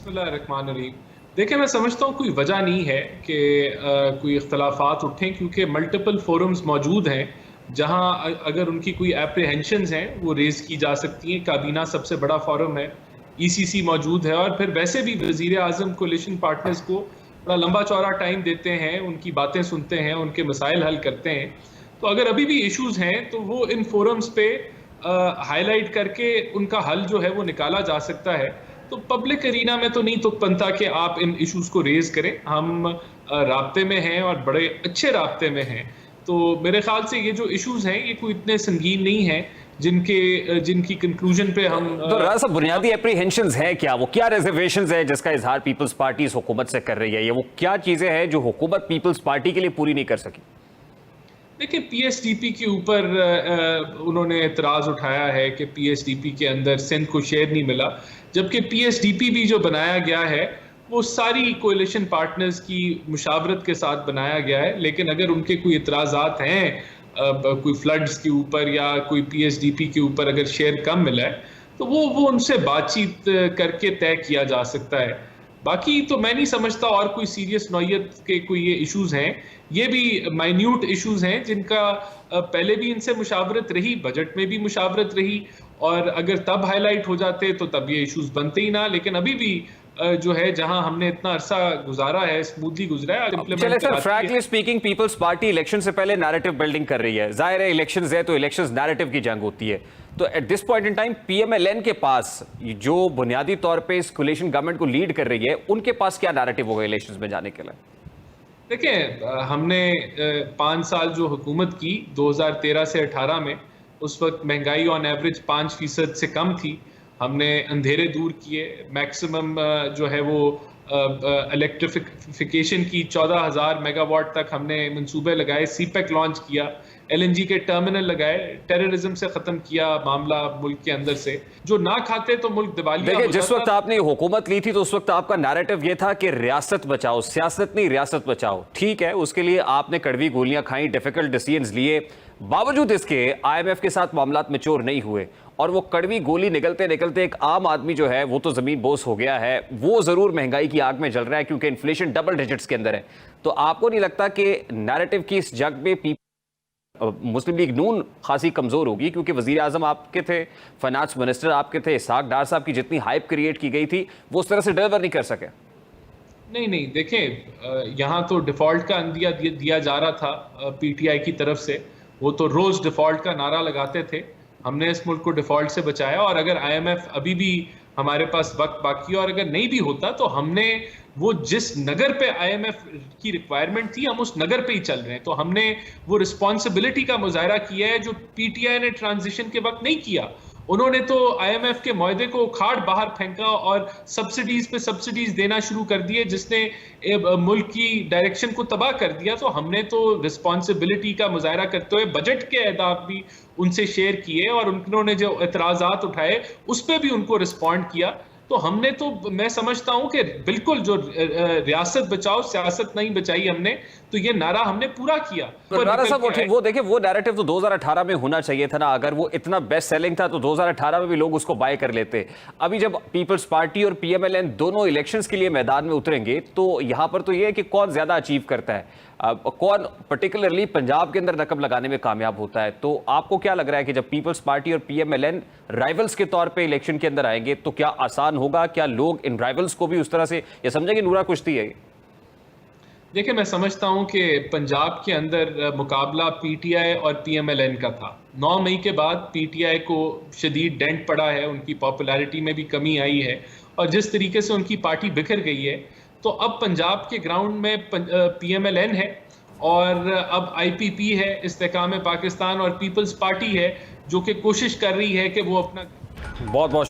बिस्मिल्लाहिर्रहमानिर्रहीम। देखिए, मैं समझता हूँ कोई वजह नहीं है कि कोई इख्तलाफात उठें, क्योंकि मल्टीपल फोरम्स मौजूद हैं जहाँ अगर उनकी कोई एप्रीहेंशंस हैं वो रेज़ की जा सकती हैं। काबीना सबसे बड़ा फोरम है, ईसीसी मौजूद है, और फिर वैसे भी वज़ीर आज़म कोलिशन पार्टनर्स को बड़ा लंबा चौड़ा टाइम देते हैं, उनकी बातें सुनते हैं, उनके मसाइल हल करते हैं। तो अगर अभी भी इश्यूज़ हैं तो वो इन फोरम्स पे हाईलाइट करके उनका हल जो है वो निकाला जा सकता है। तो पब्लिक एरिना में तो नहीं तुक बनता कि आप इन इश्यूज को रेज करें। हम राब्ते में हैं और बड़े अच्छे राब्ते में हैं। तो मेरे ख्याल से ये जो इश्यूज हैं ये कोई इतने संगीन नहीं हैं जिनकी कंक्लूजन पे हम तो राजा साहब, बुनियादी एप्रीहेंशंस है क्या? वो क्या रिजर्वेशंस है जिसका इजहार पीपल्स पार्टी इस हुकूमत से कर रही है? ये वो क्या चीजें हैं जो हुकूमत पीपल्स पार्टी के लिए पूरी नहीं कर सकी? देखिए, पीएसडीपी के ऊपर उन्होंने एतराज़ उठाया है कि पीएसडीपी के अंदर सिंध को शेयर नहीं मिला, जबकि पीएसडीपी भी जो बनाया गया है वो सारी कोalition पार्टनर्स की मुशावरत के साथ बनाया गया है। लेकिन अगर उनके कोई एतराज़ात हैं कोई फ्लड्स के ऊपर या कोई पीएसडीपी के ऊपर अगर शेयर कम मिला है तो वो उनसे बातचीत करके तय किया जा सकता है। बाकी तो मैं नहीं समझता और कोई सीरियस नौयत के कोई ये इश्यूज हैं। ये भी माइन्यूट इश्यूज हैं जिनका पहले भी इनसे मुशावरत रही, बजट में भी मुशावरत रही, और अगर तब हाईलाइट हो जाते तो तब ये इश्यूज बनते ही ना। लेकिन अभी भी जो है जहां हमने इतना अरसा गुजारा है, स्मूथली गुजरा है, चले sir, frankly speaking peoples party election से पहले नैरेटिव बिल्डिंग कर रही है। जाहिर है इलेक्शंस है तो इलेक्शंस नैरेटिव की जंग होती है। तो at this point in time PMLN के पास, जो बुनियादी तौर पे इस कोलिशन गवर्नमेंट को लीड कर रही है, उनके पास क्या नैरेटिव होगा इलेक्शंस में जाने के लिए? देखिए, हमने 5 साल जो हुकूमत की 2013 से 18 में, उस वक्त महंगाई ऑन एवरेज 5% से कम थी। हमने अंधेरे दूर किए, मैक्सिमम जो है वो इलेक्ट्रिफिकेशन की 14,000 मेगावाट तक हमने मंसूबे लगाए, सीपेक लॉन्च किया, एलएनजी के टर्मिनल लगाए, टेररिज्म से खत्म किया मामला मुल्क के अंदर से। जो ना खाते तो मुल्क दिवालिया हो जाता। जिस वक्त आपने हुकूमत ली थी तो उस वक्त आपका नैरेटिव ये था कि रियासत बचाओ, सियासत नहीं रियासत बचाओ। ठीक है, उसके लिए आपने कड़वी गोलियां खाई, डिफिकल्ट डिसीजंस लिए, बावजूद इसके आईएमएफ के साथ मामलात मैच्योर नहीं हुए, और वो कड़वी गोली निकलते निकलते एक आम आदमी जो है वो तो जमीन बोस हो गया है। वो जरूर महंगाई की आग में जल रहा है क्योंकि इन्फ्लेशन डबल डिजिट्स के अंदर है। तो आपको नहीं लगता कि नैरेटिव की इस जंग में मुस्लिम लीग नून खासी कमजोर होगी? क्योंकि वजीर आजम आपके थे, फाइनेंस मिनिस्टर आपके थे, इसहाक डार साहब की जितनी हाइप क्रिएट की गई थी वो उस तरह से डिलीवर नहीं कर सके। नहीं, देखें, यहाँ तो डिफॉल्ट का अंदिया दिया जा रहा था पीटीआई की तरफ से। वो तो रोज डिफॉल्ट का नारा लगाते थे। हमने इस मुल्क को डिफॉल्ट से बचाया, और अगर आईएमएफ अभी भी हमारे पास वक्त बाकी है, और अगर नहीं भी होता तो हमने वो जिस नगर पे आईएमएफ की रिक्वायरमेंट थी हम उस नगर पे ही चल रहे हैं। तो हमने वो रिस्पॉन्सिबिलिटी का मुजाहरा किया है जो पीटीआई ने ट्रांजिशन के वक्त नहीं किया। उन्होंने तो आईएमएफ के मुआहदे को उखाड़ बाहर फेंका और सब्सिडीज पे सब्सिडीज देना शुरू कर दिए, जिसने मुल्क की डायरेक्शन को तबाह कर दिया। तो हमने तो रिस्पॉन्सिबिलिटी का मुजाहरा करते हुए बजट के अहदाफ भी उनसे शेयर किए, और उन्होंने जो एतराज़ात उठाए उस पर भी उनको रिस्पॉन्ड किया। तो हमने तो, मैं समझता हूं कि बिल्कुल जो रियासत बचाओ सियासत नहीं बचाई हमने, तो ये नारा हमने पूरा किया। वो देखिए, वो नैरेटिव तो 2018 में होना चाहिए था ना। अगर वो इतना बेस्ट सेलिंग था तो 2018 में भी लोग उसको बाय कर लेते। अभी जब पीपल्स पार्टी और पीएमएलएन दोनों इलेक्शंस के लिए मैदान में उतरेंगे तो यहां पर तो ये है कि कौन ज्यादा अचीव करता है, कौन पर्टिकुलरली पंजाब के अंदर नकब लगाने में कामयाब होता है। तो आपको क्या लग रहा है कि जब पीपल्स पार्टी और पीएमएलएन राइवल्स के तौर पे इलेक्शन के अंदर आएंगे तो क्या आसान होगा? क्या लोग इन राइवल्स को भी उस तरह से ये समझेंगे नूरा कुश्ती है? देखिए, मैं समझता हूं कि पंजाब के अंदर मुकाबला पीटीआई और पीएमएलएन का था। 9 मई के बाद पीटीआई को शदीद डेंट पड़ा है, उनकी पॉपुलैरिटी में भी कमी आई है, और जिस तरीके से उनकी पार्टी बिखर गई है, तो अब पंजाब के ग्राउंड में पीएमएलएन है, और अब आईपीपी है, इस्तेकाम पाकिस्तान, और पीपल्स पार्टी है जो कि कोशिश कर रही है कि वो अपना बहुत बहुत